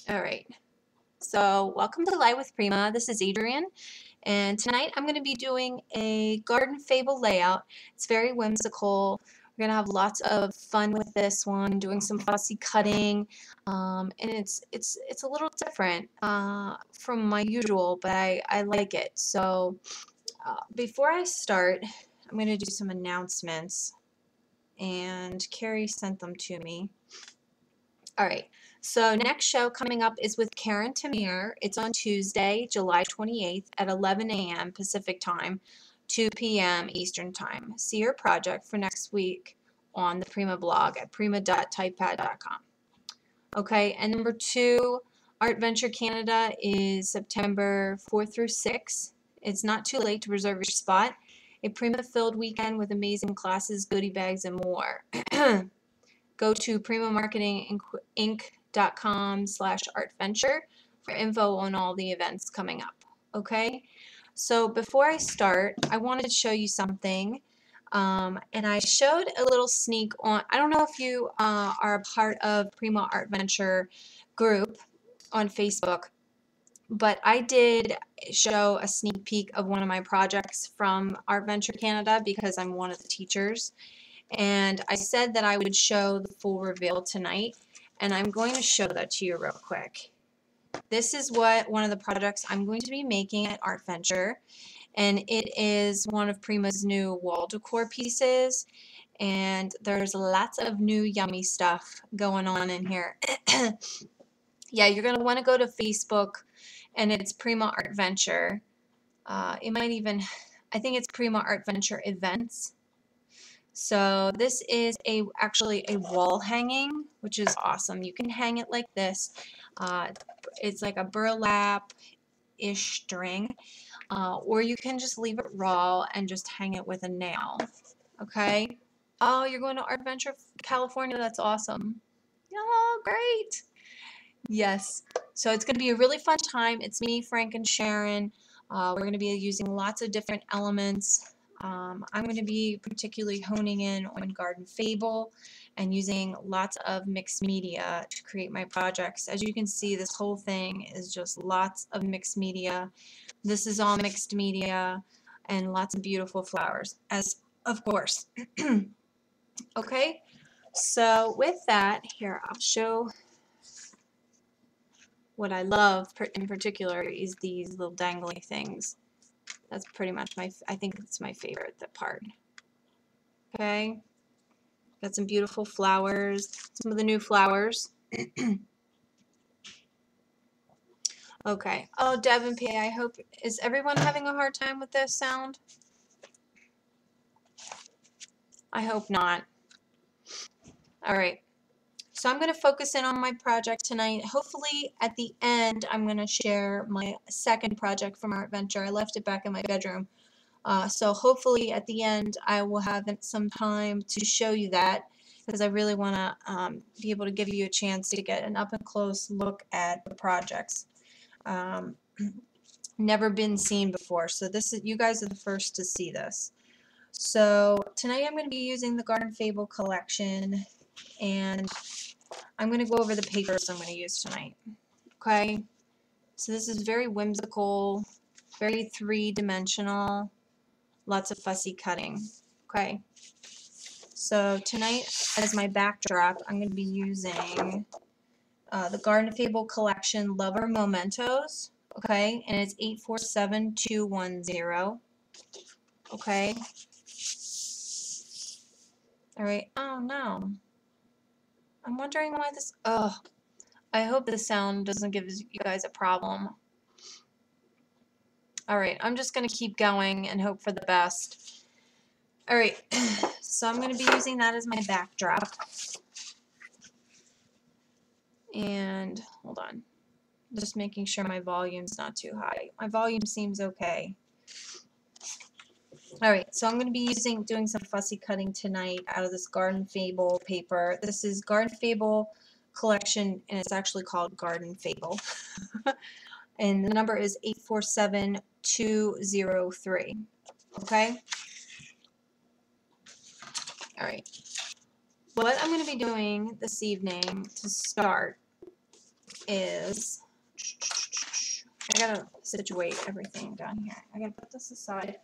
All right, so welcome to Live with Prima. This is Adrienne, and tonight I'm going to be doing a Garden Fable layout. It's very whimsical. We're going to have lots of fun with this one, doing some fussy cutting, and it's a little different from my usual, but I like it. So before I start, I'm going to do some announcements, and Carrie sent them to me. All right, so next show coming up is with Karen Tamir. It's on Tuesday, July 28th at 11 a.m. Pacific Time, 2 p.m. Eastern Time. See your project for next week on the Prima blog at prima.typepad.com. Okay, and number 2, Art Venture Canada is September 4th through 6th. It's not too late to reserve your spot. A Prima-filled weekend with amazing classes, goodie bags, and more. Go to primamarketinginc.com/artventure for info on all the events coming up. Okay, so before I start, I wanted to show you something, and I showed a little sneak on. I don't know if you are a part of Prima Art Venture group on Facebook, but I did show a sneak peek of one of my projects from Art Venture Canada because I'm one of the teachers. And I said that I would show the full reveal tonight, and I'm going to show that to you real quick. This is what one of the projects I'm going to be making at Art Venture, and it is one of Prima's new wall decor pieces, and there's lots of new yummy stuff going on in here. Yeah, you're going to want to go to Facebook, and it's Prima Art Venture. It might even, I think it's Prima Art Venture Events. So this is actually a wall hanging, which is awesome. You can hang it like this. It's like a burlap-ish string, or you can just leave it raw and just hang it with a nail. Okay? Oh, you're going to Art Venture California? That's awesome. Oh, great. Yes. So it's going to be a really fun time. It's me, Frank, and Sharon. We're going to be using lots of different elements. I'm going to be particularly honing in on Garden Fable and using lots of mixed media to create my projects. As you can see, this whole thing is just lots of mixed media. This is all mixed media and lots of beautiful flowers, as of course. Okay, so with that, here I'll show what I love in particular is these little dangly things. That's pretty much I think it's my favorite, that part. Okay, got some beautiful flowers, some of the new flowers. Okay, oh, Devin P, I hope, is everyone having a hard time with this sound? I hope not. All right, so I'm going to focus in on my project tonight. Hopefully at the end I'm going to share my second project from Art Venture. I left it back in my bedroom. So hopefully at the end I will have some time to show you that, because I really want to be able to give you a chance to get an up-and-close look at the projects. Never been seen before, so you guys are the first to see this. So tonight I'm going to be using the Garden Fable collection, and I'm going to go over the papers I'm going to use tonight. Okay, so this is very whimsical, very three-dimensional. Lots of fussy cutting. Okay, so tonight as my backdrop, I'm going to be using the Garden Fable collection Lover Momentos. Okay, and it's 847210. Okay. All right. Oh no. I'm wondering why this. Oh, I hope the sound doesn't give you guys a problem. All right, I'm just going to keep going and hope for the best. All right, so I'm going to be using that as my backdrop. And hold on, just making sure my volume's not too high. My volume seems okay. All right, so I'm going to be doing some fussy cutting tonight out of this Garden Fable paper. This is Garden Fable collection, and it's actually called Garden Fable. And the number is 847203. Okay? All right. What I'm going to be doing this evening to start is, I gotta situate everything down here. I gotta put this aside.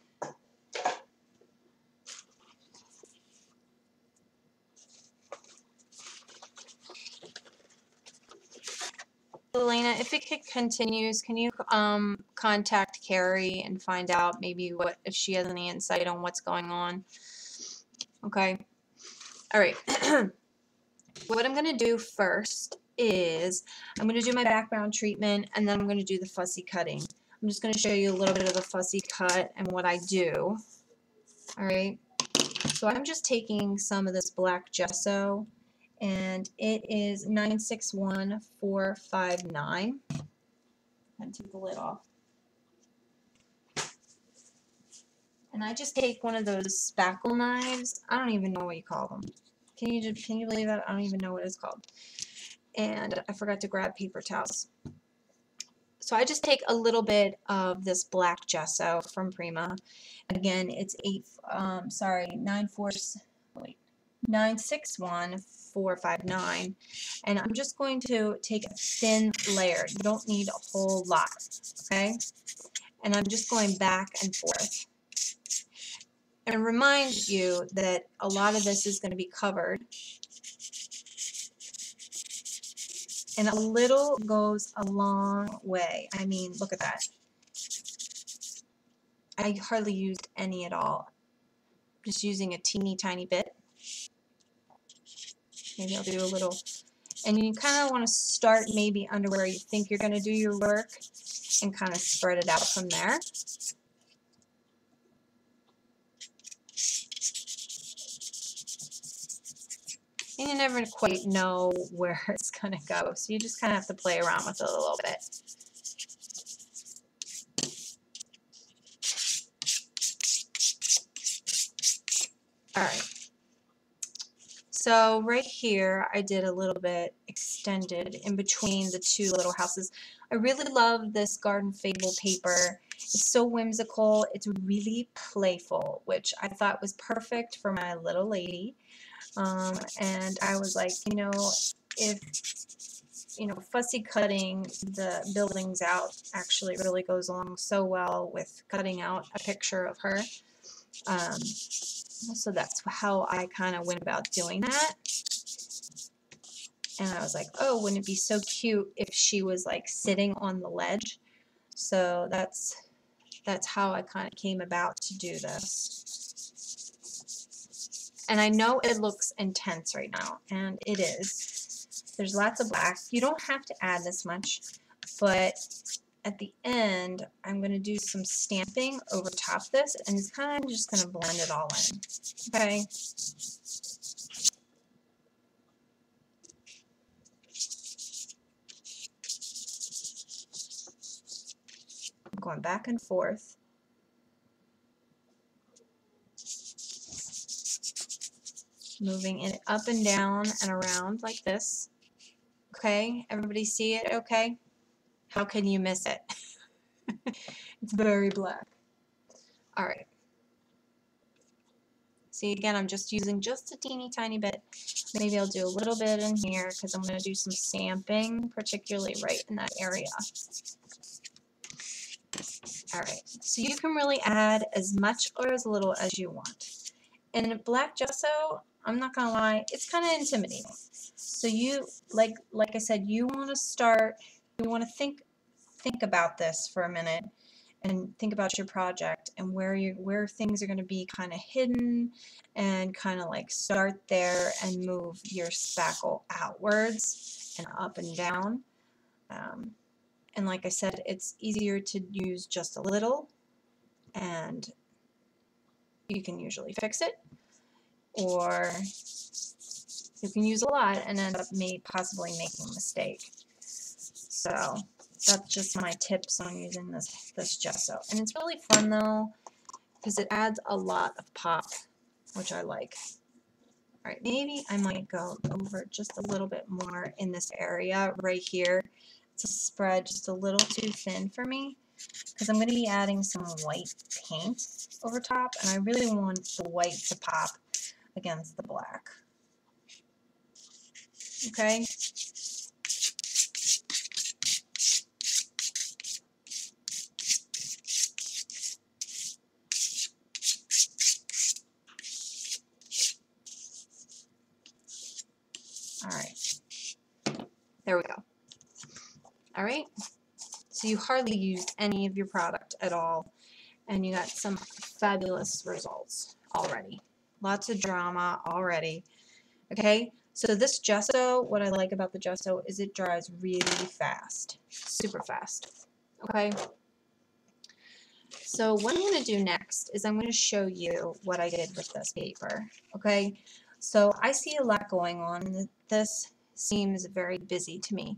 Elena, if it continues, can you contact Carrie and find out maybe if she has any insight on what's going on? Okay. All right. What I'm going to do first is I'm going to do my background treatment, and then I'm going to do the fussy cutting. I'm just going to show you a little bit of the fussy cut and what I do. All right. So I'm just taking some of this black gesso, and it is 961459. And take the lid off. And I just take one of those spackle knives. I don't even know what you call them. Can you believe that? I don't even know what it's called. And I forgot to grab paper towels. So I just take a little bit of this black gesso from Prima. Again, it's 961459, and I'm just going to take a thin layer. You don't need a whole lot, okay? And I'm just going back and forth. And remind you that a lot of this is going to be covered. And a little goes a long way. I mean, look at that. I hardly used any at all. Just using a teeny tiny bit. Maybe I'll do a little. And you kind of want to start maybe under where you think you're going to do your work and kind of spread it out from there. And you never quite know where it's going to go, so you just kind of have to play around with it a little bit. Alright, so right here I did a little bit extended in between the two little houses. I really love this Garden Fable paper. It's so whimsical, it's really playful, which I thought was perfect for my little lady. And I was like, you know, if, you know, fussy cutting the buildings out actually really goes along so well with cutting out a picture of her. So that's how I kind of went about doing that. And I was like, oh, wouldn't it be so cute if she was like sitting on the ledge? So that's how I kind of came about to do this. And I know it looks intense right now, and it is. There's lots of black. You don't have to add this much, but at the end, I'm going to do some stamping over top of this, and it's kind of just going to blend it all in. Okay? I'm going back and forth. Moving it up and down and around like this. Okay? Everybody see it okay? How can you miss it? It's very black. Alright. See, again, I'm just using just a teeny tiny bit. Maybe I'll do a little bit in here because I'm going to do some stamping, particularly right in that area. Alright, so you can really add as much or as little as you want. And black gesso, I'm not going to lie, it's kind of intimidating. So you, like I said, you want to start, you want to think about this for a minute and think about your project and where things are going to be kind of hidden, and kind of like start there and move your spackle outwards and up and down. And like I said, it's easier to use just a little, and you can usually fix it, or you can use a lot and end up possibly making a mistake. So that's just my tips on using this gesso. And it's really fun though, because it adds a lot of pop, which I like. Alright, maybe I might go over just a little bit more in this area right here to spread just a little too thin for me, because I'm going to be adding some white paint over top, and I really want the white to pop against the black. Okay? All right, so you hardly used any of your product at all, and you got some fabulous results already. Lots of drama already. Okay, so this gesso, what I like about the gesso is it dries really fast, super fast. Okay, so what I'm going to do next is I'm going to show you what I did with this paper. Okay, so I see a lot going on, and this seems very busy to me,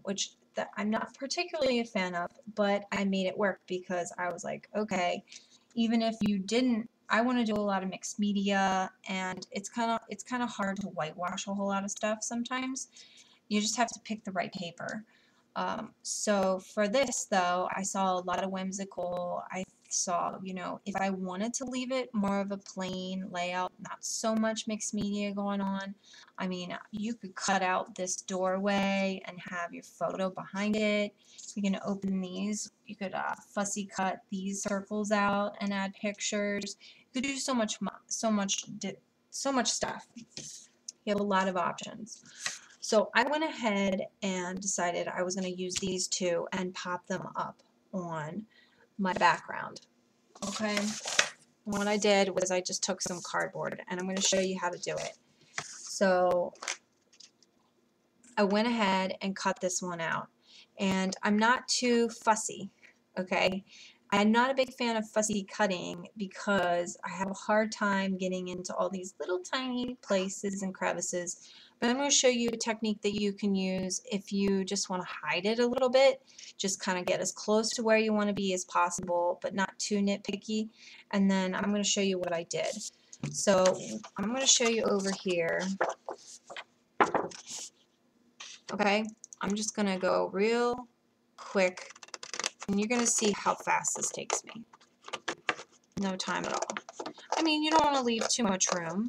which I'm not particularly a fan of, but I made it work because I was like, okay, even if you didn't, I want to do a lot of mixed media, and it's kind of hard to whitewash a whole lot of stuff sometimes. You just have to pick the right paper. So for this though, I saw a lot of whimsical. I saw, you know, if I wanted to leave it more of a plain layout, not so much mixed media going on, I mean, you could cut out this doorway and have your photo behind it. You can open these. You could fussy cut these circles out and add pictures. You could do so much stuff. You have a lot of options. So I went ahead and decided I was going to use these two and pop them up on my background. Okay, and what I did was I just took some cardboard, and I'm going to show you how to do it. So I went ahead and cut this one out, and I'm not too fussy. Okay, I'm not a big fan of fussy cutting because I have a hard time getting into all these little tiny places and crevices. But I'm going to show you a technique that you can use if you just want to hide it a little bit. Just kind of get as close to where you want to be as possible, but not too nitpicky. And then I'm going to show you what I did. So I'm going to show you over here. Okay, I'm just going to go real quick, and you're going to see how fast this takes me. No time at all. I mean, you don't want to leave too much room.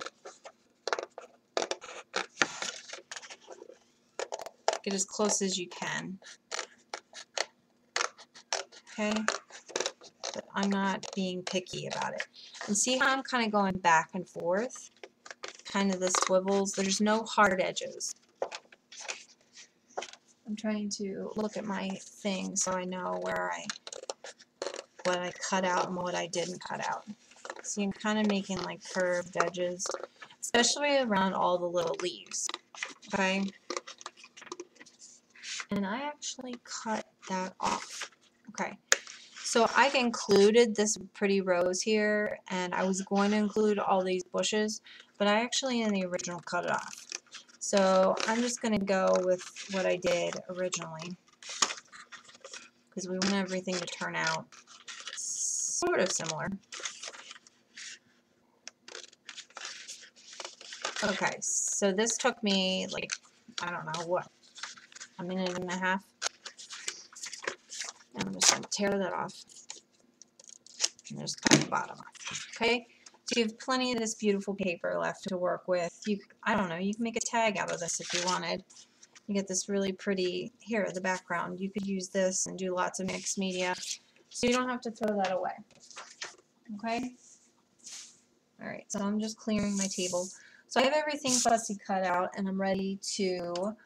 Get as close as you can. Okay, but I'm not being picky about it. And see how I'm kind of going back and forth? Kind of the swivels. There's no hard edges. I'm trying to look at my thing so I know what I cut out and what I didn't cut out. See, I'm kind of making like curved edges, especially around all the little leaves. Okay, and I actually cut that off. Okay, so I included this pretty rose here, and I was going to include all these bushes, but I actually in the original cut it off. So I'm just going to go with what I did originally, because we want everything to turn out sort of similar. Okay, so this took me like, I don't know what, a minute and a half. And I'm just going to tear that off and just cut the bottom off. Okay, so you have plenty of this beautiful paper left to work with. I don't know, you can make a tag out of this if you wanted. You get this really pretty, here, the background. You could use this and do lots of mixed media, so you don't have to throw that away. Okay? Alright, so I'm just clearing my table. So I have everything fussy cut out, and I'm ready to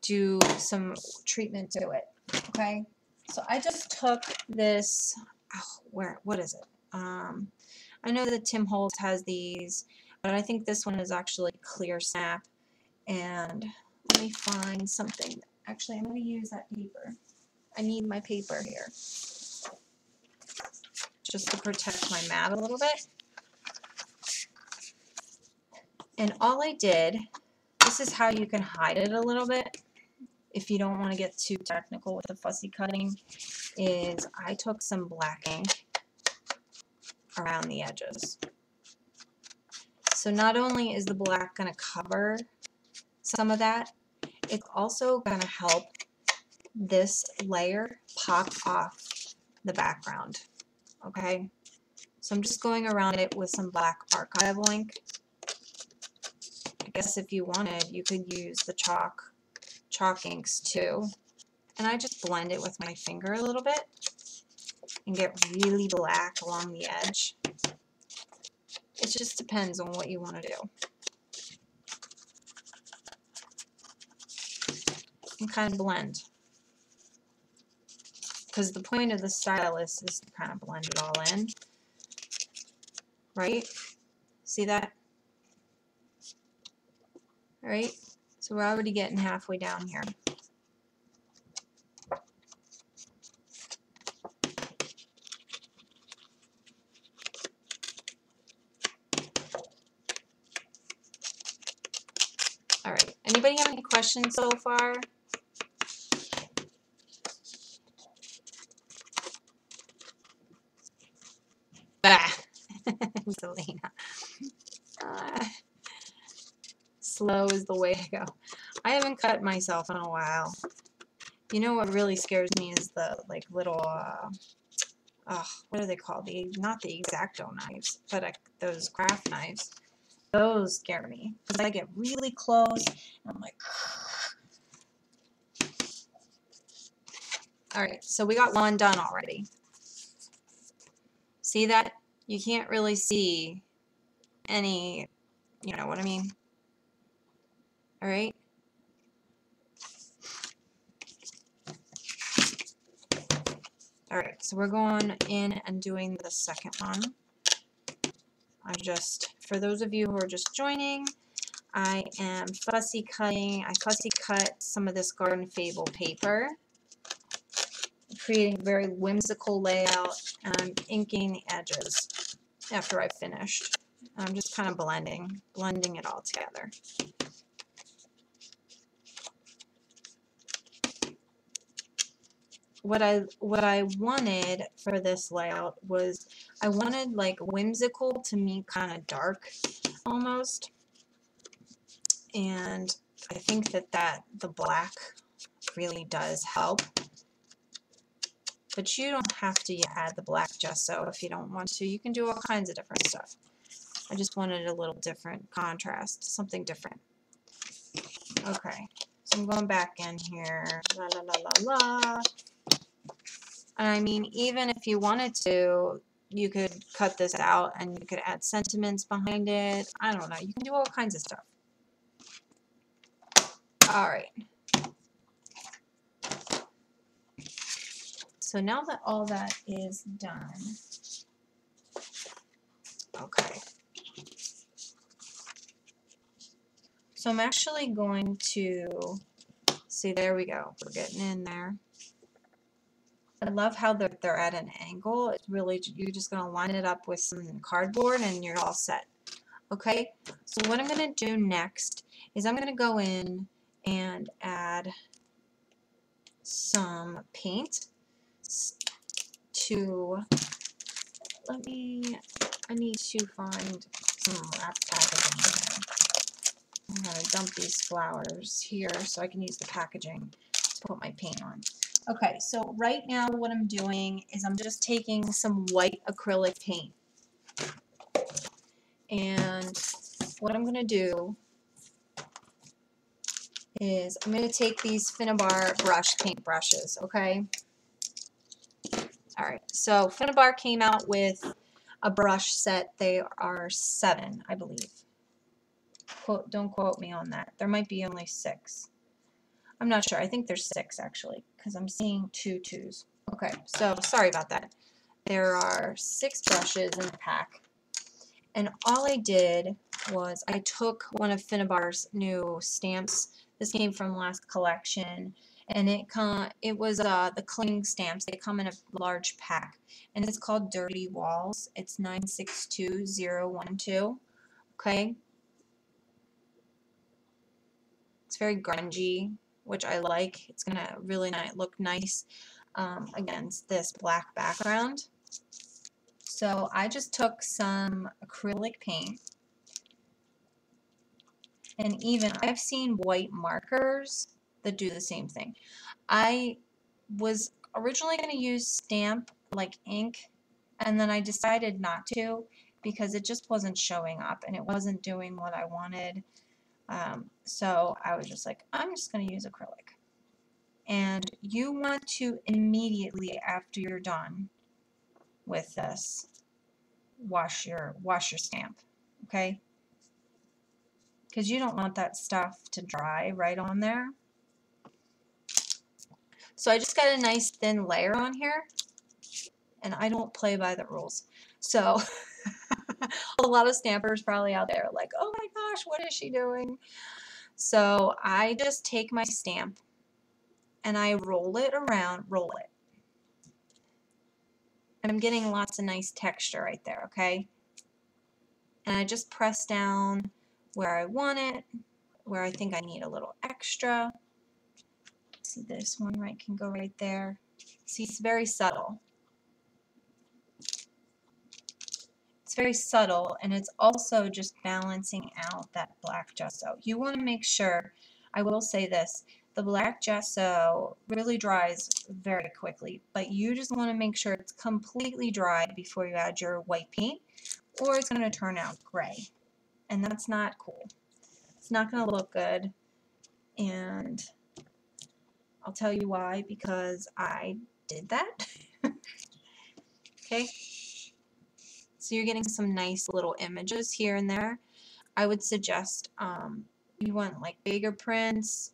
do some treatment to it. Okay? So I just took this, what is it? I know that Tim Holtz has these, but I think this one is actually Clear Snap. And let me find something. Actually, I'm going to use that paper. I need my paper here, just to protect my mat a little bit. And all I did, this is how you can hide it a little bit if you don't want to get too technical with the fussy cutting, is I took some black ink around the edges. So not only is the black going to cover some of that, it's also going to help this layer pop off the background. Okay, so I'm just going around it with some black archive ink. I guess if you wanted, you could use the chalk inks too. And I just blend it with my finger a little bit and get really black along the edge. It just depends on what you want to do. And kind of blend. because the point of the stylus is to kind of blend it all in, right? See that? All right, so we're already getting halfway down here. All right, anybody have any questions so far? Ah, Selena. Slow is the way to go. I haven't cut myself in a while. You know what really scares me is the like little, what are they called? Not the X-Acto knives, but those craft knives. Those scare me because I get really close and I'm like, all right, so we got one done already. See that? You can't really see any, you know what I mean? All right. All right, so we're going in and doing the second one. For those of you who are just joining, I am fussy cutting. I fussy cut some of this Garden Fable paper, creating a very whimsical layout, and I'm inking the edges after I've finished. I'm just kind of blending it all together. What I wanted for this layout was I wanted like whimsical to me kind of dark almost, and I think that the black really does help. But you don't have to add the black gesso if you don't want to. You can do all kinds of different stuff. I just wanted a little different contrast, something different. Okay, so I'm going back in here. La la la la la. I mean, even if you wanted to, you could cut this out and you could add sentiments behind it. I don't know. You can do all kinds of stuff. All right. So now that all that is done, okay. So I'm actually going to, see, there we go. We're getting in there. I love how they're at an angle. It's really, you're just going to line it up with some cardboard and you're all set. Okay, so what I'm going to do next is I'm going to go in and add some paint to, I need to find some wrap packaging here. I'm going to dump these flowers here so I can use the packaging to put my paint on. Okay, so right now what I'm doing is I'm just taking some white acrylic paint. And what I'm going to do is I'm going to take these Finnabar brush paint brushes, okay? Alright, so Finnabar came out with a brush set. They are 7, I believe. Don't quote me on that. There might be only 6. I'm not sure. I think there's 6 actually, because I'm seeing 2 2s. Okay, so sorry about that. There are 6 brushes in the pack. And all I did was I took one of Finnabar's new stamps. This came from last collection, and it was the cling stamps. They come in a large pack, and it's called Dirty Walls. It's 962012. Okay, it's very grungy, which I like. It's gonna really look nice against this black background. So I just took some acrylic paint, and even I've seen white markers that do the same thing. I was originally going to use stamp like ink, and then I decided not to because it just wasn't showing up and it wasn't doing what I wanted. So I was just like, I'm just going to use acrylic. And you want to immediately after you're done with this, wash your stamp, okay? Because you don't want that stuff to dry right on there. So I just got a nice thin layer on here, and I don't play by the rules. So a lot of stampers probably out there are like, oh my gosh, what is she doing? So I just take my stamp and I roll it around, roll it. And I'm getting lots of nice texture right there, okay? And I just press down where I want it, where I think I need a little extra. See, this one right can go right there. See, it's very subtle. It's very subtle, and it's also just balancing out that black gesso. You want to make sure, I will say this, the black gesso really dries very quickly, but you just want to make sure it's completely dry before you add your white paint, or it's going to turn out gray, and that's not cool. It's not going to look good, and I'll tell you why, because I did that. Okay, so you're getting some nice little images here and there. I would suggest you want like bigger prints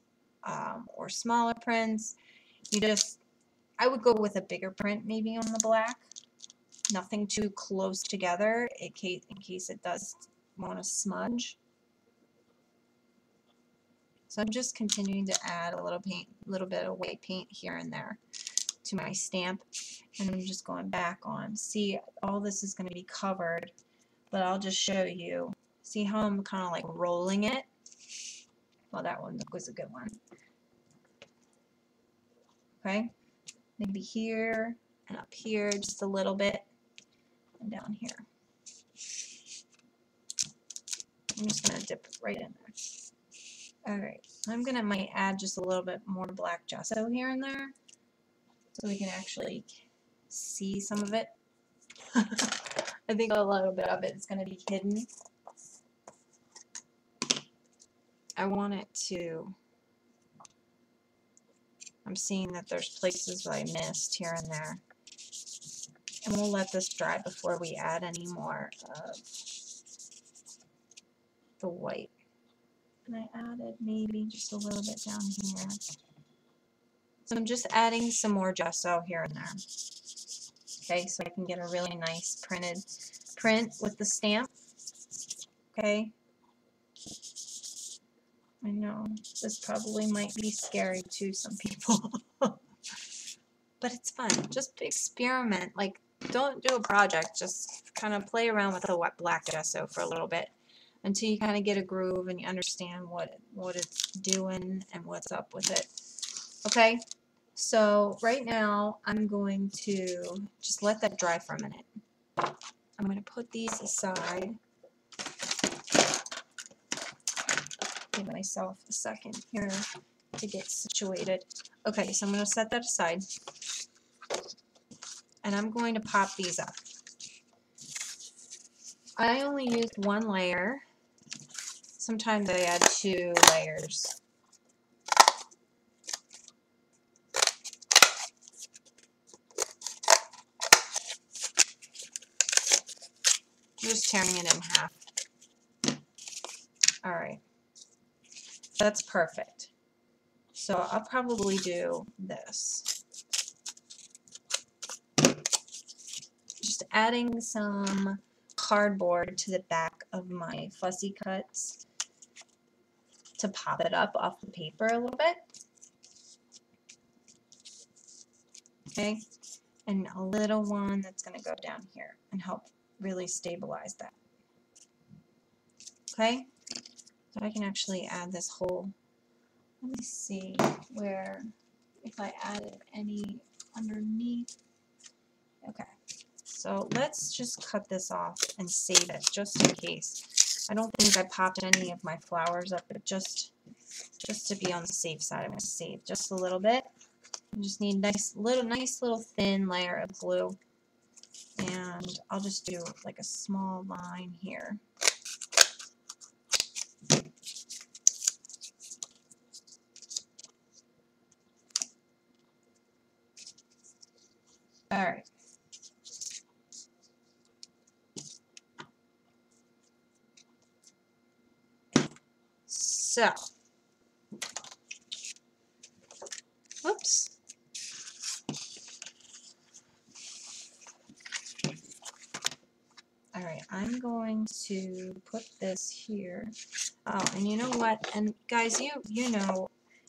or smaller prints. I would go with a bigger print maybe on the black. Nothing too close together in case it does want to smudge. So I'm just continuing to add a little bit of white paint here and there to my stamp, and I'm just going back on. See, all this is going to be covered, but I'll just show you. See how I'm kind of like rolling it? Well, that one was a good one. Okay, maybe here and up here just a little bit, and down here. I'm just going to dip it right in there. Alright, I'm going to might add just a little bit more black gesso here and there so we can actually see some of it. I think a little bit of it is going to be hidden. I want it to, I'm seeing that there's places that I missed here and there. And we'll let this dry before we add any more of the white. And I added maybe just a little bit down here. So I'm just adding some more gesso here and there. Okay, so I can get a really nice print with the stamp. Okay. I know this probably might be scary to some people. But it's fun. Just experiment. Like, don't do a project. Just kind of play around with the black gesso for a little bit until you kind of get a groove and you understand what it's doing and what's up with it. Okay? So right now I'm going to just let that dry for a minute. I'm going to put these aside. Give myself a second here to get situated. Okay, so I'm going to set that aside. And I'm going to pop these up. I only used one layer. Sometimes I add 2 layers. I'm just tearing it in half. Alright. That's perfect. So I'll probably do this. Just adding some cardboard to the back of my fussy cuts to pop it up off the paper a little bit. Okay, and a little one that's going to go down here and help really stabilize that. Okay, so I can actually add this whole, let me see where, if I added any underneath. Okay, so let's just cut this off and save it just in case. I don't think I popped any of my flowers up, but just to be on the safe side, I'm going to save just a little bit. You just need nice little thin layer of glue, and I'll just do like a small line here. All right. So, whoops. I'm going to put this here. Oh, and you know what? And guys, you know,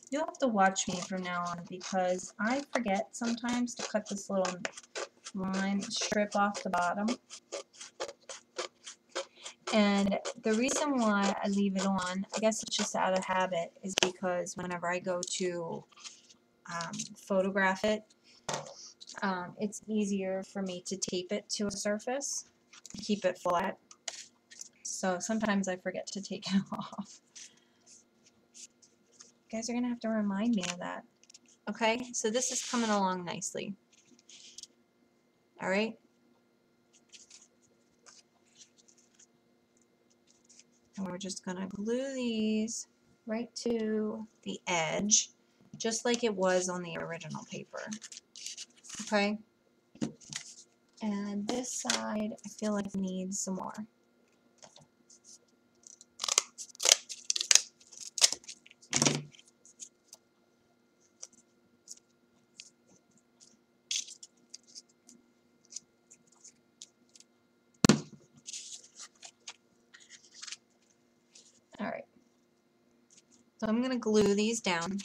you'll have to watch me from now on because I forget sometimes to cut this little line strip off the bottom. And the reason why I leave it on, I guess it's just out of habit, is because whenever I go to photograph it, it's easier for me to tape it to a surface, keep it flat. So sometimes I forget to take it off. You guys are going to have to remind me of that. Okay, so this is coming along nicely. Alright? And we're just going to glue these right to the edge, just like it was on the original paper. Okay? And this side, I feel like needs some more. Alright. So I'm going to glue these down.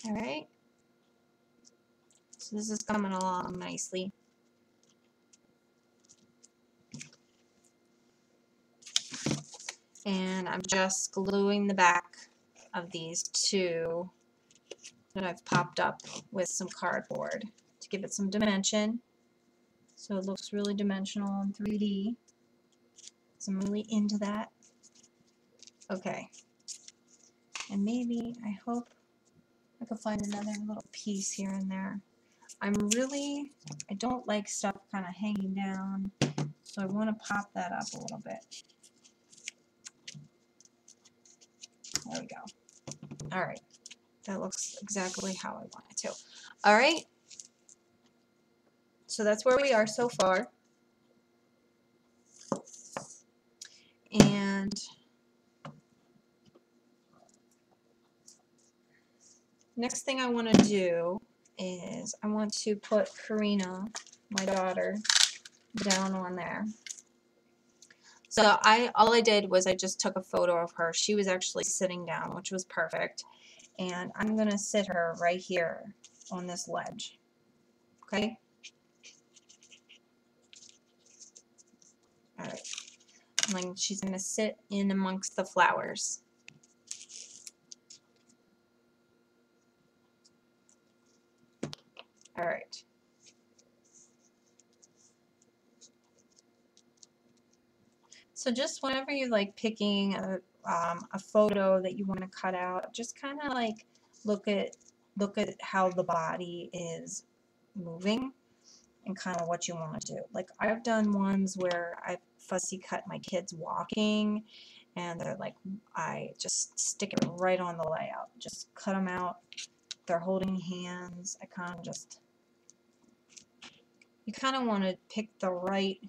Alright. So this is coming along nicely. And I'm just gluing the back of these two that I've popped up with some cardboard to give it some dimension. So it looks really dimensional in 3D. So I'm really into that. Okay. And maybe, I hope I can find another little piece here and there. I don't like stuff kind of hanging down, so I want to pop that up a little bit. There we go. Alright. That looks exactly how I want it to. Alright. So that's where we are so far. And next thing I want to do is I want to put Karina, my daughter, down on there. So all I did was I just took a photo of her. She was actually sitting down, which was perfect. And I'm going to sit her right here on this ledge. Okay? Alright. And then she's going to sit in amongst the flowers. Alright. So just whenever you're like picking a photo that you want to cut out, just kind of like look at how the body is moving and kind of what you want to do. Like I've done ones where I fussy cut my kids walking, and they're like, I just stick it right on the layout. Just cut them out. They're holding hands. I kind of just, you kind of want to pick the right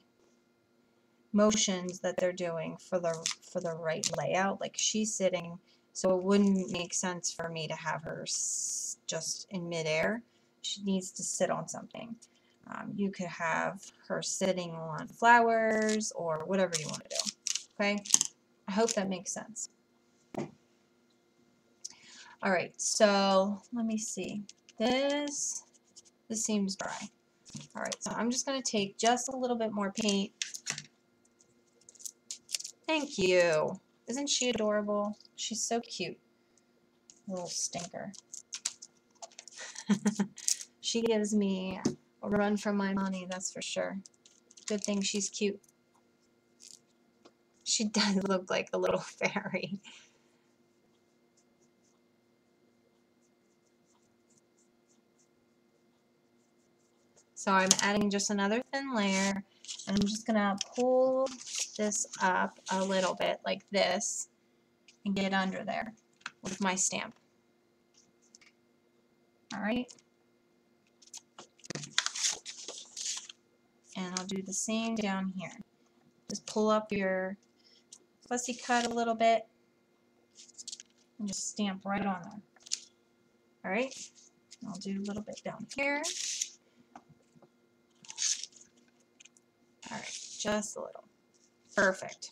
motions that they're doing for the right layout. Like she's sitting, so it wouldn't make sense for me to have her just in midair. She needs to sit on something. You could have her sitting on flowers or whatever you want to do. Okay, I hope that makes sense. All right, so let me see. This seems dry. All right, so I'm just going to take just a little bit more paint. Thank you. Isn't she adorable? She's so cute. Little stinker. She gives me a run for my money, that's for sure. Good thing she's cute. She does look like a little fairy. So I'm adding just another thin layer, and I'm just going to pull this up a little bit like this and get under there with my stamp. Alright. And I'll do the same down here. Just pull up your fussy cut a little bit and just stamp right on there. Alright, I'll do a little bit down here. Alright, just a little. Perfect.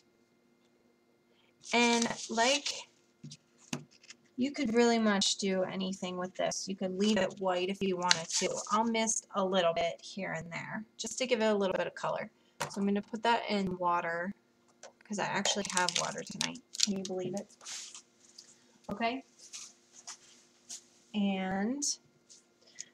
And like, you could really much do anything with this. You could leave it white if you wanted to. I'll mist a little bit here and there just to give it a little bit of color. So I'm going to put that in water because I actually have water tonight. Can you believe it? Okay. And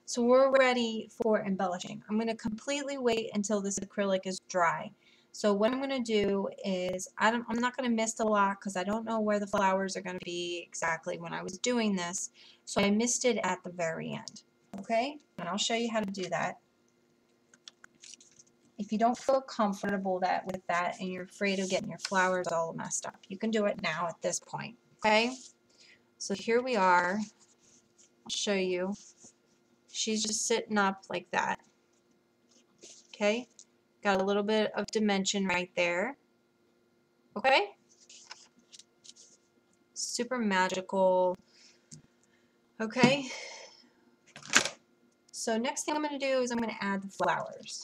so we're ready for embellishing. I'm going to completely wait until this acrylic is dry. So what I'm going to do is, I'm not going to mist a lot because I don't know where the flowers are going to be exactly when I was doing this. So I misted at the very end. Okay? And I'll show you how to do that. If you don't feel comfortable with that and you're afraid of getting your flowers all messed up, you can do it now at this point. Okay? So here we are. I'll show you. She's just sitting up like that. Okay? Got a little bit of dimension right there. Okay? Super magical. Okay? So next thing I'm going to do is I'm going to add the flowers.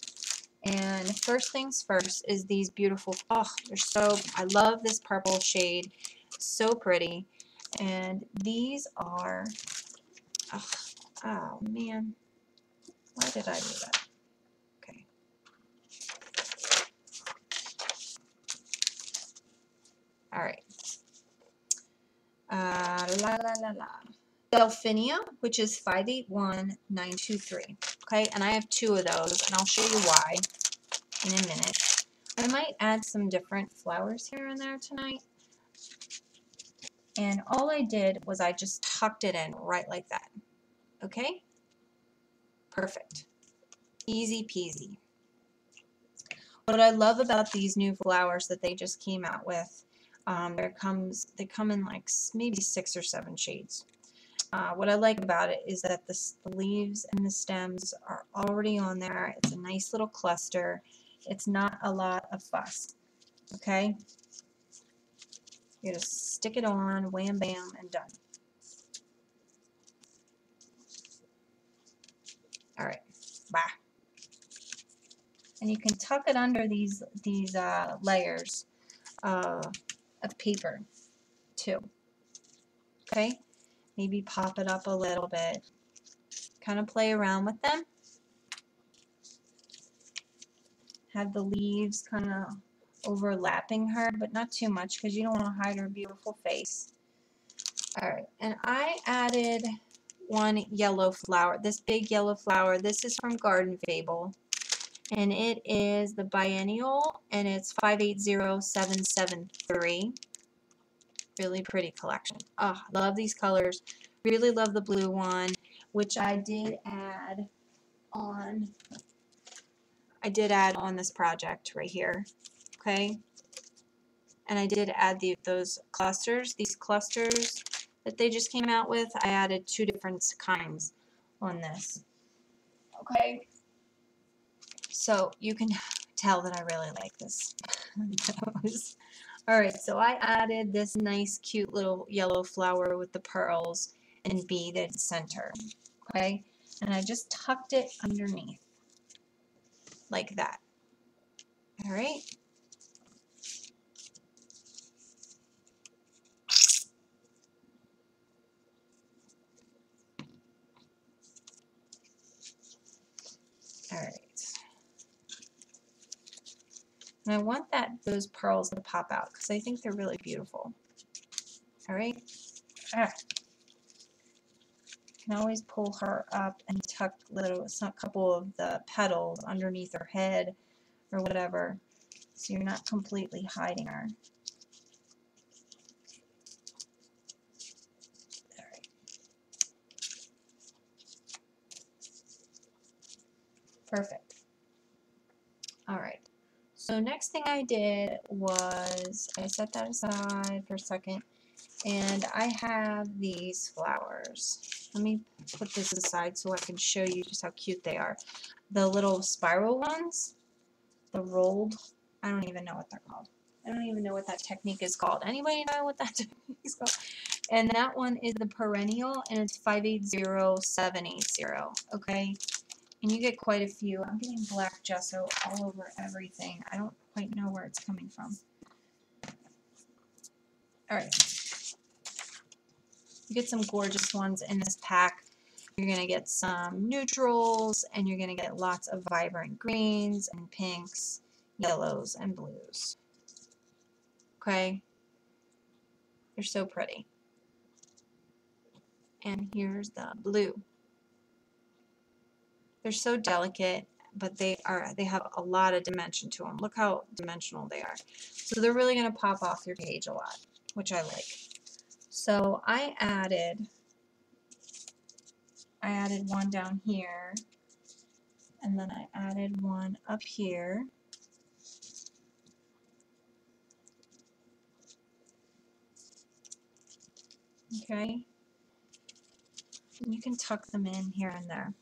And first things first is these beautiful, oh, they're so, I love this purple shade. So pretty. And these are, oh man, why did I do that? Okay. Alright. Delfinia, which is 581923. Okay, and I have 2 of those, and I'll show you why in a minute. I might add some different flowers here and there tonight. And all I did was I just tucked it in right like that. Okay? Perfect. Easy peasy. What I love about these new flowers that they just came out with, they come in like maybe 6 or 7 shades. What I like about it is that the leaves and the stems are already on there. It's a nice little cluster. It's not a lot of fuss. Okay? You just stick it on, wham bam, and done. Alright, bye. And you can tuck it under these layers of paper too. Okay? Maybe pop it up a little bit. Kind of play around with them. Have the leaves kind of overlapping her, but not too much because you don't want to hide her beautiful face. Alright, and I added one yellow flower, this big yellow flower. This is from Garden Fable, and it is the Biennial, and it's 580773. Really pretty collection. Oh, I love these colors. Really love the blue one, which I did add on this project right here. Okay, and I did add those clusters, these clusters that they just came out with. I added 2 different kinds on this. Okay, so you can tell that I really like this. Alright, so I added this nice cute little yellow flower with the pearls and beaded center. Okay, and I just tucked it underneath like that. Alright. Alright. And I want those pearls to pop out because I think they're really beautiful. Alright? Alright. You can always pull her up and tuck a couple of the petals underneath her head or whatever, so you're not completely hiding her. Alright. Perfect. Alright. So next thing I did was I set that aside for a second, and I have these flowers. Let me put this aside so I can show you just how cute they are. The little spiral ones. the rolled, I don't even know what they're called. I don't even know what that technique is called. Anybody know what that technique is called? And that one is the Perrinial, and it's 580780, okay? And you get quite a few. I'm getting black gesso all over everything. I don't quite know where it's coming from. Alright. You get some gorgeous ones in this pack. You're going to get some neutrals, and you're going to get lots of vibrant greens and pinks, yellows, and blues. Okay? They're so pretty. And here's the blue. They're so delicate, but they have a lot of dimension to them. Look how dimensional they are. So they're really going to pop off your page a lot, which I like. So I added one down here, and then I added one up here. Okay. And you can tuck them in here and there.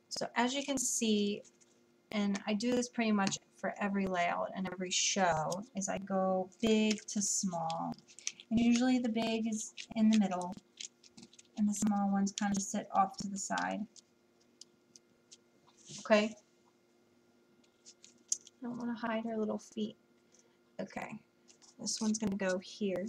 So as you can see, and I do this pretty much for every layout and every show, is I go big to small. And usually the big is in the middle, and the small ones kind of sit off to the side. Okay? I don't want to hide her little feet. Okay. This one's going to go here.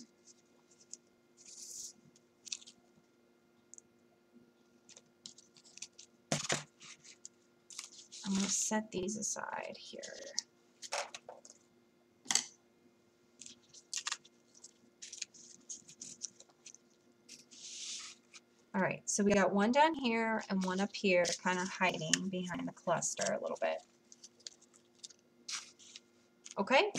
I'm going to set these aside here. Alright, so we got one down here and one up here, kind of hiding behind the cluster a little bit. Okay?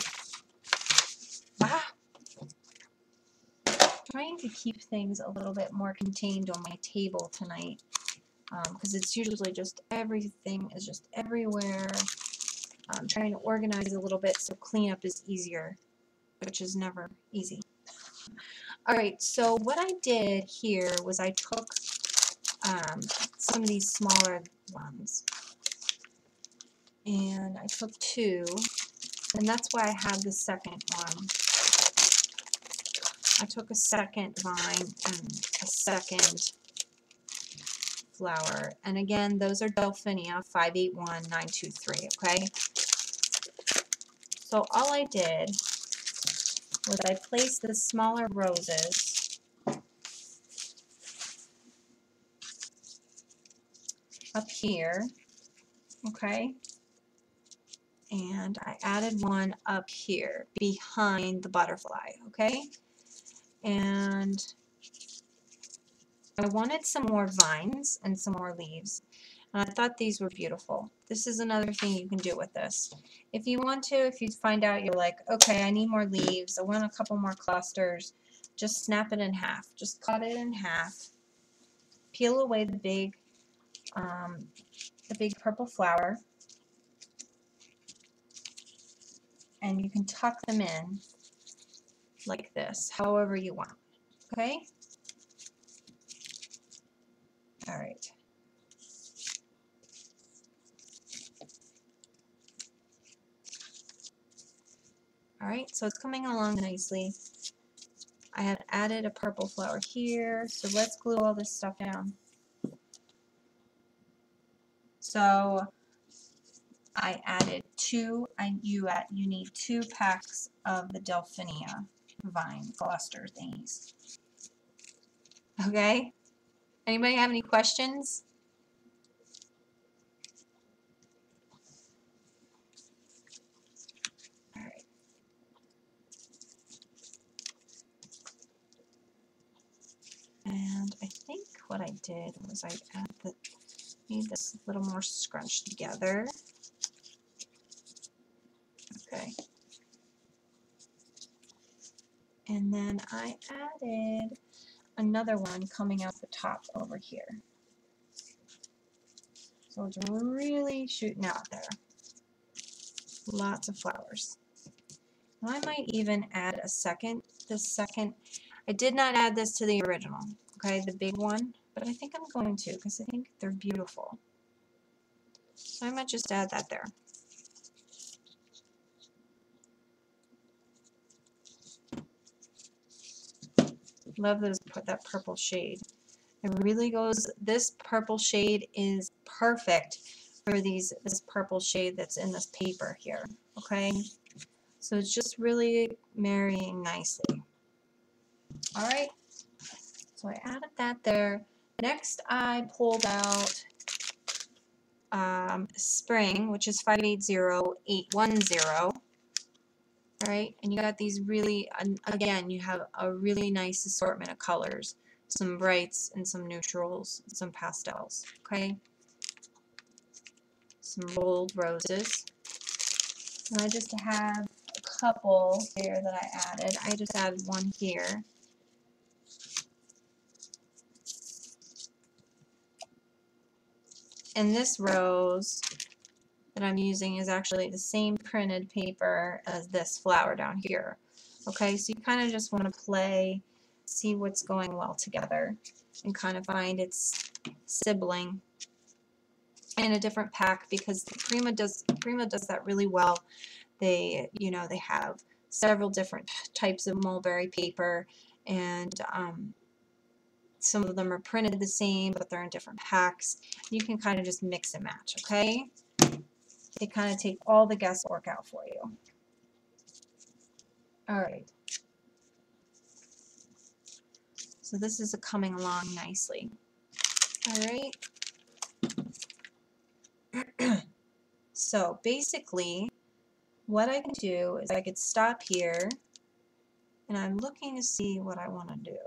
Trying to keep things a little bit more contained on my table tonight, because it's usually just everything is just everywhere. I'm trying to organize a little bit so cleanup is easier, which is never easy. Alright, so what I did here was I took some of these smaller ones, and I took two, and that's why I have the second one. I took a second vine and a second flower, and again, those are Delfinia 581923, okay? So all I did was I placed the smaller roses up here, okay? And I added one up here behind the butterfly, okay? And I wanted some more vines and some more leaves, and I thought these were beautiful. This is another thing you can do with this. If you want to, if you find out you're like, okay, I need more leaves, I want a couple more clusters, just snap it in half. Just cut it in half. Peel away the big purple flower, and you can tuck them in like this, however you want. Okay? Alright. Alright, so it's coming along nicely. I have added a purple flower here, so let's glue all this stuff down. So I added two, you need 2 packs of the Delfinia vine cluster thingies. Okay? Anybody have any questions? Alright. And I think what I did was I made this a little more scrunched together. Okay. And then I added another one coming out the top over here. So it's really shooting out there. Lots of flowers. And I might even add a second. I did not add this to the original, okay, the big one. but I think I'm going to because I think they're beautiful. So I might just add that there. Love that purple shade. It really goes, this purple shade is perfect for this purple shade that's in this paper here, okay? So it's just really marrying nicely. All right, so I added that there. Next, I pulled out Spring, which is 580810. All right, and you got these really, again, you have a really nice assortment of colors, some brights and some neutrals, and some pastels, okay? Some rolled roses. And I just have a couple here that I added. I just added one here. And this rose that I'm using is actually the same printed paper as this flower down here. Okay, so you kind of just want to play, see what's going well together, and kind of find its sibling in a different pack, because Prima does that really well. They, you know, they have several different types of mulberry paper, and some of them are printed the same, but they're in different packs. You can kind of just mix and match, okay? They kind of take all the guesswork out for you. All right. So this is coming along nicely. All right. So basically, what I can do is I could stop here, and I'm looking to see what I want to do.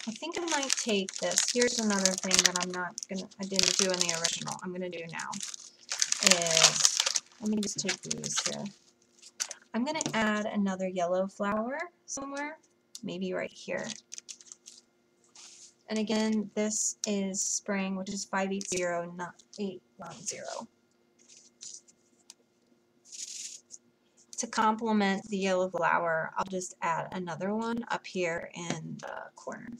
I think I might take this. Here's another thing that I didn't do in the original. I'm gonna do now is, let me just take these here. I'm gonna add another yellow flower somewhere, maybe right here. And again, this is Spring, which is 580810. To complement the yellow flower, I'll just add another one up here in the corner.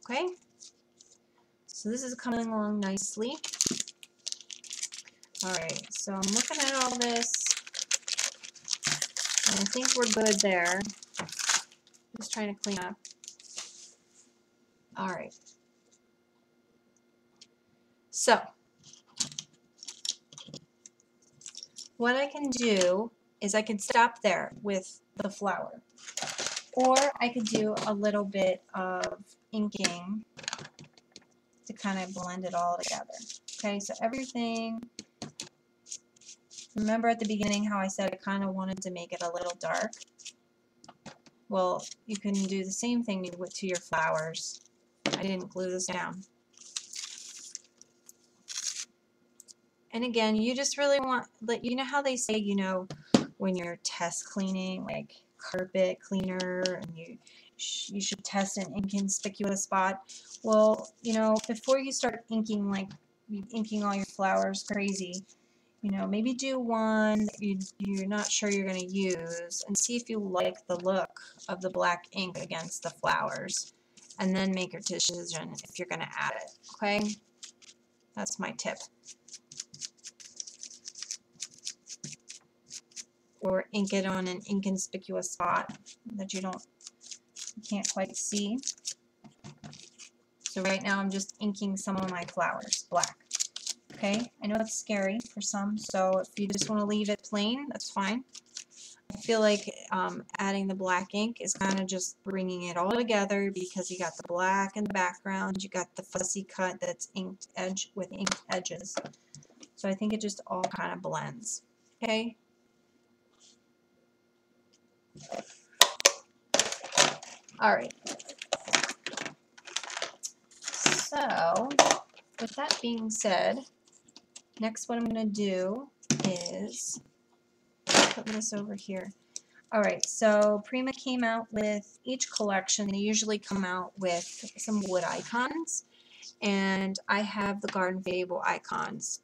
Okay, so this is coming along nicely. Alright, so I'm looking at all this, and I think we're good there. Just trying to clean up. Alright, so what I can do is I can stop there with the flower, or I could do a little bit of inking to kind of blend it all together. Okay, so everything, remember at the beginning how I said I kind of wanted to make it a little dark? Well, you can do the same thing to your flowers. I didn't glue this down. And again, you just really want, you know how they say, you know, when you're test cleaning, like carpet cleaner, and you should test an inconspicuous spot. Well, you know, before you start inking, like inking all your flowers crazy, you know, maybe do one you're not sure you're going to use, and see if you like the look of the black ink against the flowers, and then make your decision if you're going to add it. Okay, that's my tip. Or ink it on an inconspicuous spot that you can't quite see. So right now I'm just inking some of my flowers black. Okay, I know it's scary for some, so if you just want to leave it plain, that's fine. I feel like adding the black ink is kind of just bringing it all together, because you got the black in the background, you got the fussy cut that's inked edge with inked edges. So I think it just all kind of blends. Okay. All right. So, with that being said, next what I'm going to do is put this over here. Alright, so Prima came out with each collection. They usually come out with some wood icons, and I have the Garden Fable icons.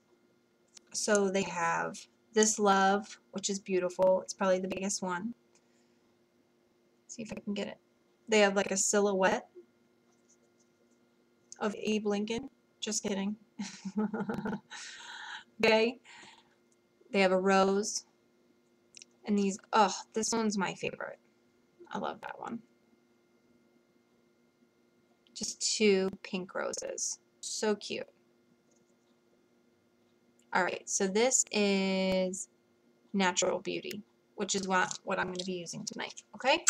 So they have this love, which is beautiful. It's probably the biggest one. See if I can get it. They have like a silhouette of Abe Lincoln. Just kidding. Okay. They have a rose. And these, oh, this one's my favorite. I love that one. Just 2 pink roses. So cute. Alright, so this is Natural Beauty, which is what I'm going to be using tonight. Okay?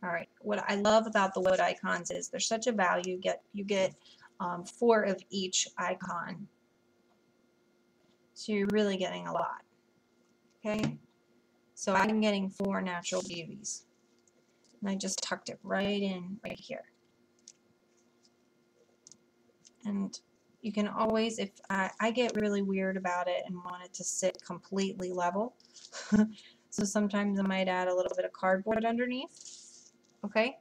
Alright, what I love about the wood icons is they're such a value. You get 4 of each icon. So you're really getting a lot. Okay? So I'm getting 4 Natural Beauties. And I just tucked it right in right here. And you can always, if I get really weird about it and want it to sit completely level. So sometimes I might add a little bit of cardboard underneath. Okay?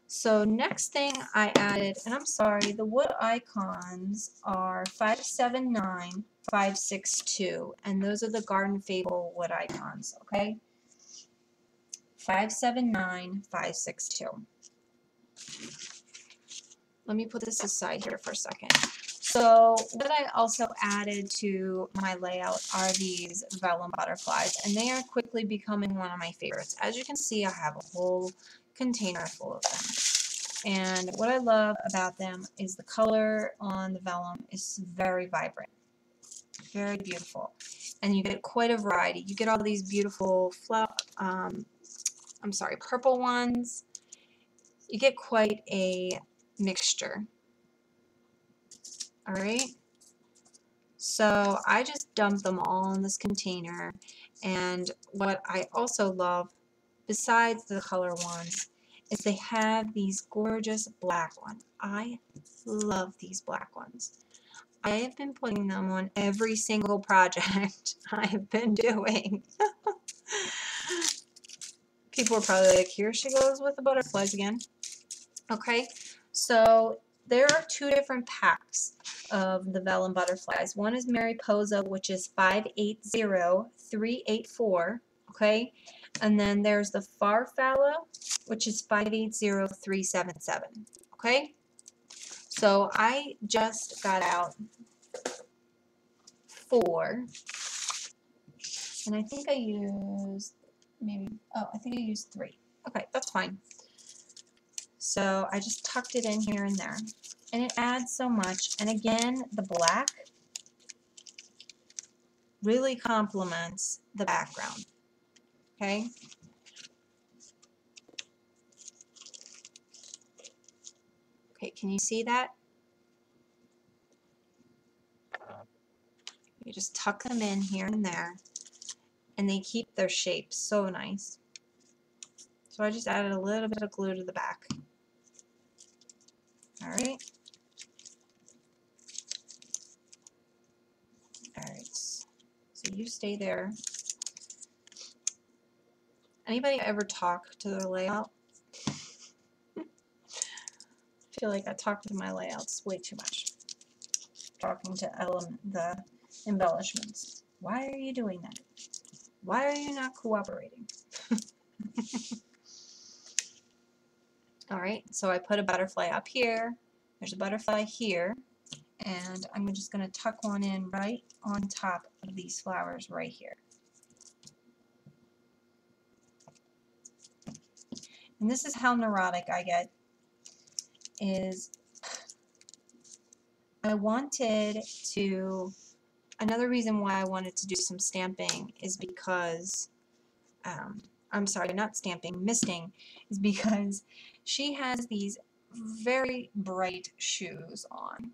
So next thing I added, and I'm sorry, the wood icons are 579, 562, and those are the Garden Fable wood icons, okay? 579, 562. Let me put this aside here for a second. So what I also added to my layout are these vellum butterflies, and they are quickly becoming one of my favorites. As you can see, I have a whole container full of them. And what I love about them is the color on the vellum is very vibrant, very beautiful, and you get quite a variety. You get all these beautiful purple ones. You get quite a mixture. All right. So I just dumped them all in this container, and what I also love, besides the color ones, is they have these gorgeous black ones. I love these black ones. I have been putting them on every single project I have been doing. People are probably like, here she goes with the butterflies again. Okay, so there are 2 different packs of the vellum butterflies. One is Mariposa, which is 580384, okay? And then there's the Farfalla, which is 580377, okay? So I just got out 4, and I think I used I think I used 3. Okay, that's fine. So I just tucked it in here and there, and it adds so much. And again, the black really complements the background. Okay. Okay, can you see that? You just tuck them in here and there, and they keep their shape so nice. So I just added a little bit of glue to the back. All right. All right. So you stay there. Anybody ever talk to their layout? I feel like I talk to my layouts way too much. Talking to the embellishments. Why are you doing that? Why are you not cooperating? Alright, so I put a butterfly up here. There's a butterfly here. And I'm just going to tuck one in right on top of these flowers right here. And this is how neurotic I get. Another reason why I wanted to do some stamping is because, I'm sorry, not stamping, misting, is because she has these very bright shoes on.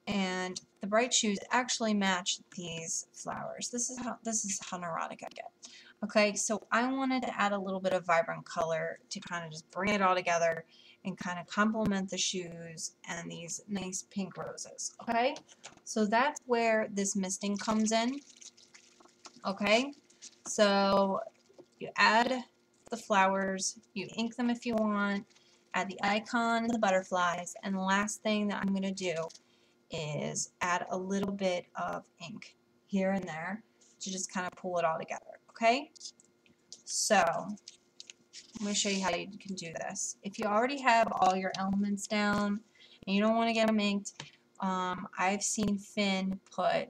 And the bright shoes actually match these flowers. This is how neurotic I get. Okay, so I wanted to add a little bit of vibrant color to kind of just bring it all together and kind of complement the shoes and these nice pink roses. Okay, so that's where this misting comes in. Okay, so you add the flowers, you ink them if you want, add the icon and the butterflies, and the last thing that I'm going to do is add a little bit of ink here and there to just kind of pull it all together. Okay, so I'm going to show you how you can do this. If you already have all your elements down and you don't want to get them inked, I've seen Finn put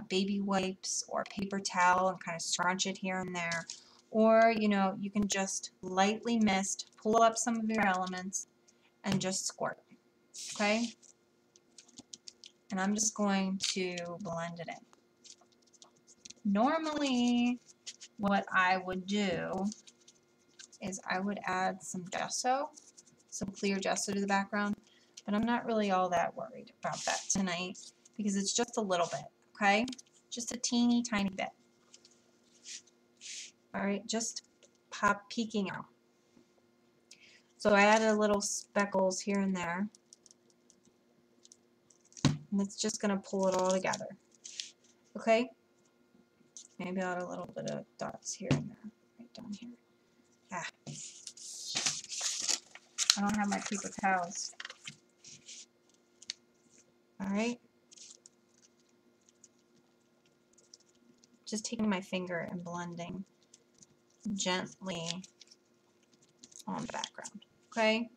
baby wipes or paper towel and kind of scrunch it here and there. Or, you know, you can just lightly mist, pull up some of your elements, and just squirt. Okay? And I'm just going to blend it in. Normally, what I would do is I would add some gesso, some clear gesso to the background, but I'm not really all that worried about that tonight because it's just a little bit, okay? Just a teeny tiny bit. All right, just peeking out. So I added little speckles here and there, and it's just going to pull it all together, okay? Maybe I'll add a little bit of dots here and there, right down here. Ah. I don't have my paper towels. Alright. Just taking my finger and blending gently on the background. Okay?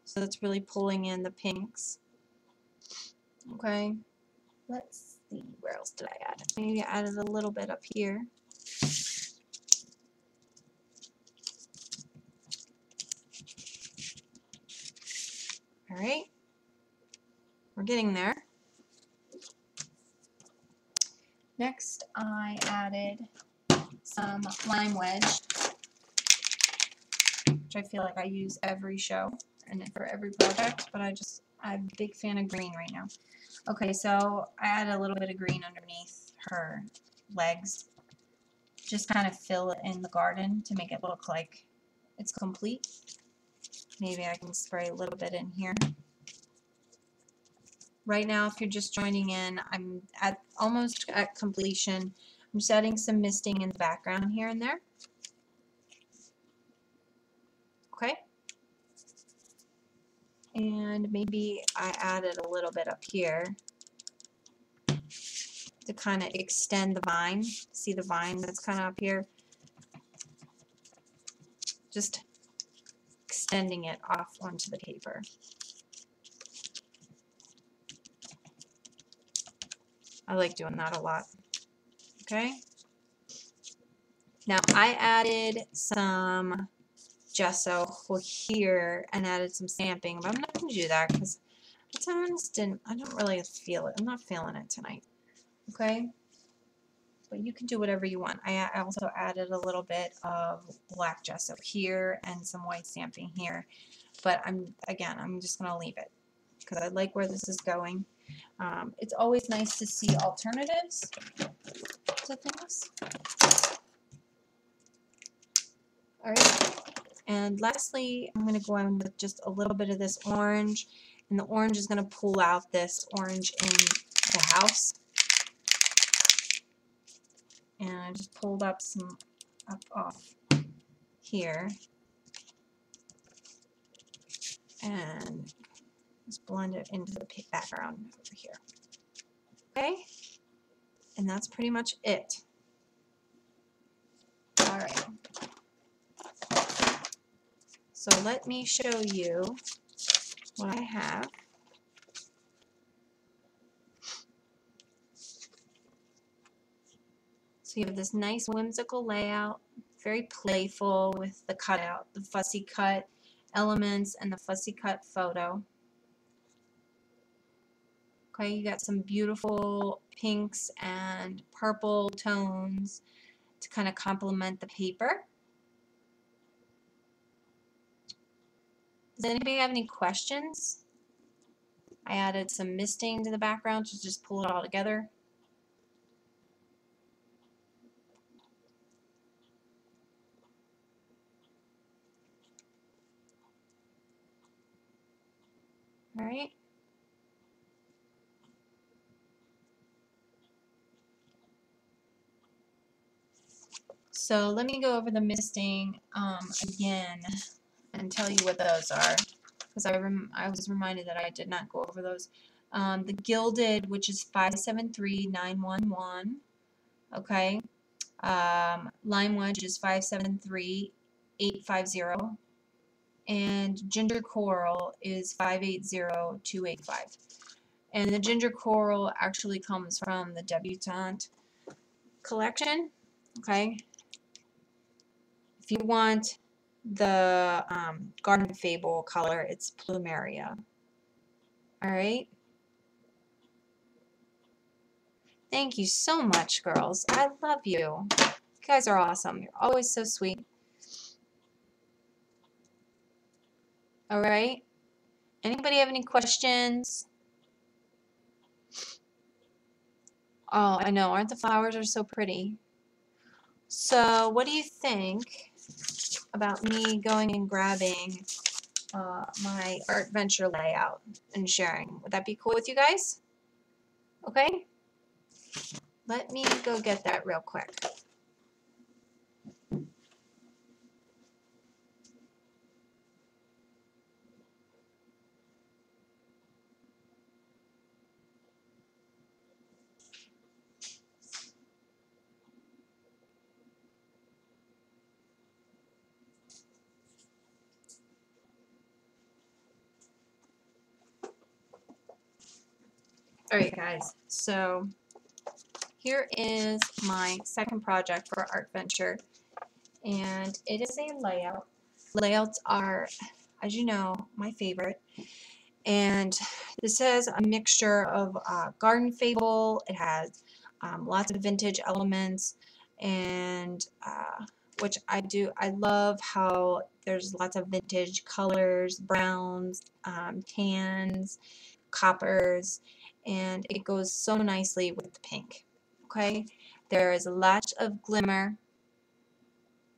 So that's really pulling in the pinks. Okay? Let's see, where else did I add? Maybe I added a little bit up here. Alright, we're getting there. Next, I added some Lime Wedge, which I feel like I use every show and for every project, but I'm a big fan of green right now. Okay, so I added a little bit of green underneath her legs. Just kind of fill it in the garden to make it look like it's complete. Maybe I can spray a little bit in here. Right now, if you're just joining in, I'm almost at completion. I'm just adding some misting in the background here and there. Okay. And maybe I added a little bit up here to kind of extend the vine. See the vine that's kind of up here? Just extending it off onto the paper. I like doing that a lot. Okay. Now I added some gesso here and added some stamping, but I'm not going to do that because I don't really feel it. I'm not feeling it tonight. Okay. But you can do whatever you want. I also added a little bit of black gesso here and some white stamping here. But I'm just going to leave it because I like where this is going. It's always nice to see alternatives to things. Alright, and lastly, I'm going to go in with just a little bit of this orange, and the orange is going to pull out this orange in the house. And I just pulled up some off here, and just blend it into the background over here. Okay, and that's pretty much it. Alright, so let me show you what I have. So you have this nice whimsical layout, very playful with the cutout, the fussy cut elements and the fussy cut photo. Okay, you got some beautiful pinks and purple tones to kind of complement the paper. Does anybody have any questions? I added some misting to the background to just pull it all together. All right. So let me go over the misting again and tell you what those are, because I was reminded that I did not go over those. The Gilded, which is 573911, okay. Lime Wedge is 573-850. And Ginger Coral is 580-285. And the Ginger Coral actually comes from the Debutante collection. Okay. If you want the Garden Fable color, it's Plumeria. All right. Thank you so much, girls. I love you. You guys are awesome. You're always so sweet. All right. Anybody have any questions? Oh, I know. Aren't the flowers are so pretty? So what do you think about me going and grabbing my art venture layout and sharing? Would that be cool with you guys? Okay. Let me go get that real quick. Alright guys, so here is my second project for Art Venture, and it is a layout. Layouts are, as you know, my favorite, and this has a mixture of Garden Fable. It has lots of vintage elements, and which I do. I love how there's lots of vintage colors, browns, tans, coppers, and it goes so nicely with the pink. Okay, there is a lot of glimmer,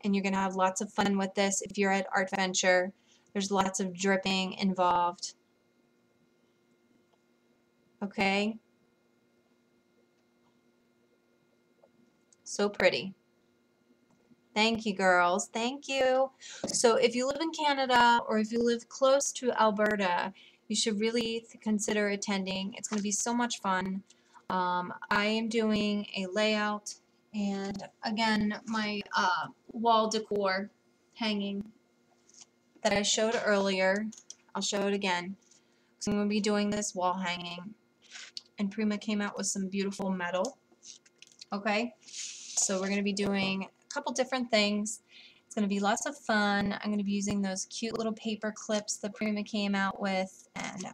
and you're gonna have lots of fun with this if you're at Art Venture. There's lots of dripping involved. Okay, so pretty. Thank you, girls. Thank you. So if you live in Canada or if you live close to Alberta, you should really consider attending. It's going to be so much fun. I am doing a layout, and again, my wall decor hanging that I showed earlier. I'll show it again. So I'm going to be doing this wall hanging, and Prima came out with some beautiful metal. Okay, so we're going to be doing a couple different things. It's going to be lots of fun. I'm going to be using those cute little paper clips that Prima came out with, and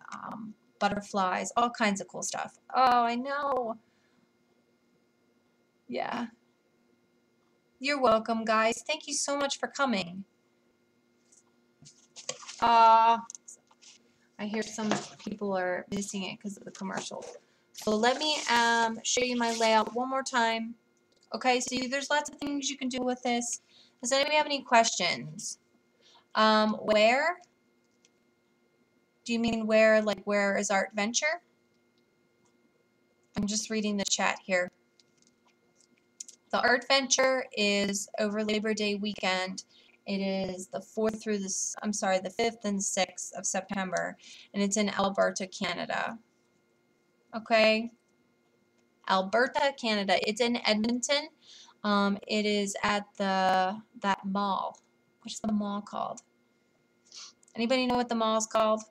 butterflies, all kinds of cool stuff. Oh, I know. Yeah. You're welcome, guys. Thank you so much for coming. I hear some people are missing it because of the commercial. So let me show you my layout one more time. Okay, so there's lots of things you can do with this. Does anybody have any questions? Where? Do you mean where, like where is Art Venture? I'm just reading the chat here. The Art Venture is over Labor Day weekend. It is the 4th through the 5th and 6th of September, and it's in Alberta, Canada. Okay, Alberta, Canada. It's in Edmonton. It is at that mall. What's the mall called? Anybody know what the mall's called?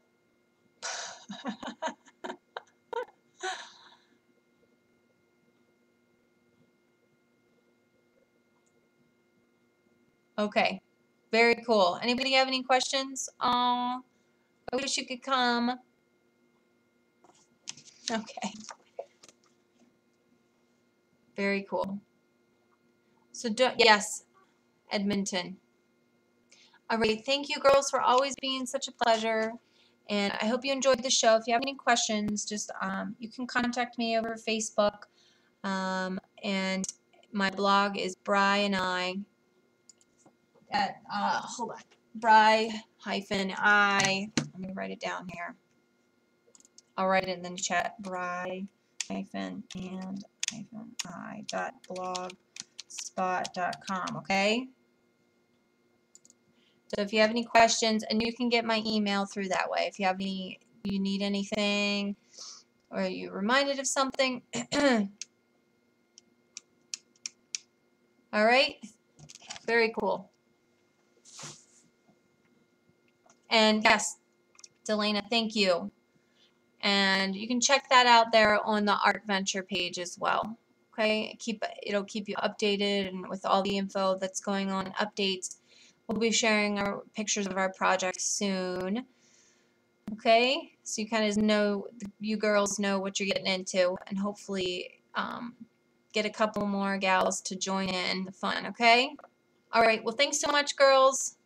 Okay, very cool. Anybody have any questions? I wish you could come. Okay, very cool. So yes, Edmonton. All right, thank you girls for always being such a pleasure, and I hope you enjoyed the show. If you have any questions, just you can contact me over Facebook, and my blog is Bri and I at hold on, Bri-I. Let me write it down here. I'll write it in the chat. Bri-I.blogspot.com. Okay. So if you have any questions, and you can get my email through that way. If you have any, you need anything, or you're reminded of something. All right, very cool. And yes, Delana, thank you. And you can check that out there on the Art Venture page as well. Okay, it'll keep you updated and with all the info that's going on, updates. We'll be sharing our pictures of our projects soon. Okay, so you kind of know, you girls know what you're getting into, and hopefully get a couple more gals to join in the fun. Okay. All right. Well, thanks so much, girls.